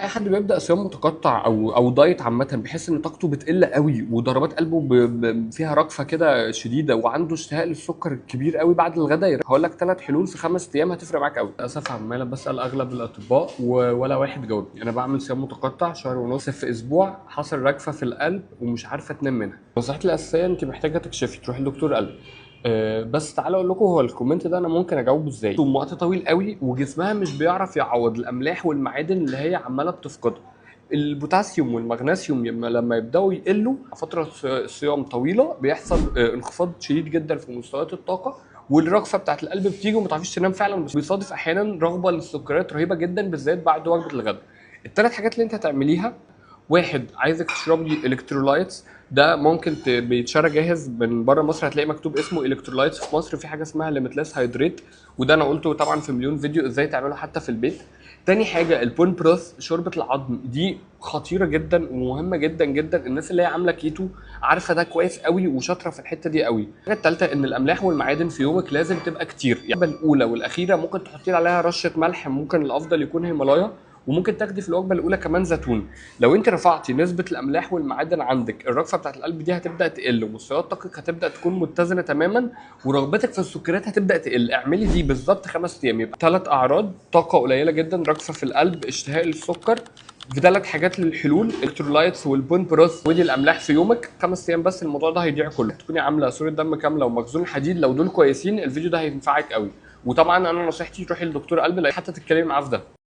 اي حد بيبدا صيام متقطع او دايت عامه بيحس ان طاقته بتقل قوي وضربات قلبه فيها رجفه كده شديده وعنده اشتهاء للسكر كبير قوي بعد الغداء. هقول لك 3 حلول في 5 ايام هتفرق معاك قوي. للاسف عمال بسال اغلب الاطباء ولا واحد جاوبني. انا بعمل صيام متقطع شهر ونص، في اسبوع حصل رجفه في القلب ومش عارفه تنام منها. نصيحتي الاساسيه انت محتاجه تكشفي تروحي لدكتور قلب. بس تعالى اقول لكم، هو الكومنت ده انا ممكن اجاوبه ازاي. ثم وقت طويل قوي وجسمها مش بيعرف يعوض الاملاح والمعادن اللي هي عماله بتفقدها. البوتاسيوم والمغنيسيوم لما يبداوا يقلوا فتره صيام طويله بيحصل انخفاض شديد جدا في مستويات الطاقه، والرغفه بتاعت القلب بتيجي وما تعرفيش تنام فعلا. بس بيصادف احيانا رغبه للسكريات رهيبه جدا بالذات بعد وجبه الغداء. ال3 حاجات اللي انت هتعمليها: واحد، عايزك تشربي الكترولايتس. ده ممكن بيتشرى جاهز من بره مصر، هتلاقي مكتوب اسمه الكترولايتس. في مصر في حاجه اسمها ليميتلس هيدريت، وده انا قلته طبعا في مليون فيديو ازاي تعمله حتى في البيت. تاني حاجه البون بروث، شوربه العظم، دي خطيره جدا ومهمه جدا جدا. الناس اللي هي عامله كيتو عارفه ده كويس قوي وشاطره في الحته دي قوي. الحاجه الثالثه ان الاملاح والمعادن في يومك لازم تبقى كتير. يعني الاولى والاخيره ممكن تحطي عليها رشه ملح، ممكن الافضل يكون هيمالايا، وممكن تاخدي في الوجبه الاولى كمان زيتون. لو انت رفعتي نسبه الاملاح والمعادن عندك، الرغفه بتاعت القلب دي هتبدا تقل ومستويات طاقتك هتبدا تكون متزنه تماما، ورغبتك في السكريات هتبدا تقل. اعملي دي بالظبط 5 ايام، يبقى 3 اعراض: طاقه قليله جدا، رغفه في القلب، اشتهاء للسكر. في 3 حاجات للحلول: الكترولايتس والبون بروث ودي الاملاح في يومك. 5 ايام بس الموضوع ده هيضيع كله. تكوني عامله صوره دم كامله ومخزون حديد، لو دول كويسين الفيديو ده هينفعك قوي. وطبعا انا نصيحتي تروحي لدكتور قلب حتى تتكلمي معاه في ده.